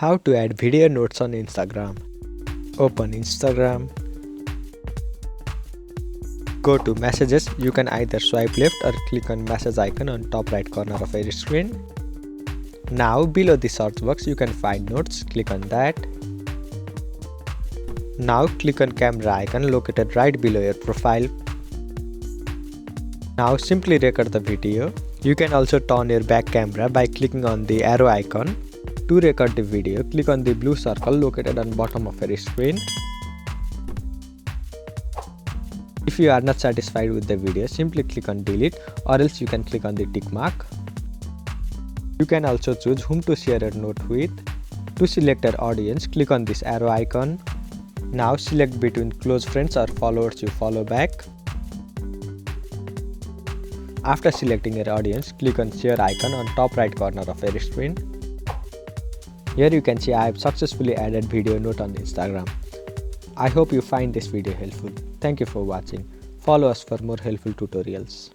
How to add video notes on Instagram. Open Instagram. Go to messages. You can either swipe left or click on message icon on top right corner of your screen. Now below the search box you can find notes. Click on that. Now click on camera icon located right below your profile. Now simply record the video. You can also turn your back camera by clicking on the arrow icon. To record the video, click on the blue circle located on bottom of your screen. If you are not satisfied with the video, simply click on delete, or else you can click on the tick mark. You can also choose whom to share your note with. To select your audience, click on this arrow icon. Now select between close friends or followers you follow back. After selecting your audience, click on share icon on top right corner of your screen. Here you can see I have successfully added video note on Instagram. I hope you find this video helpful. Thank you for watching. Follow us for more helpful tutorials.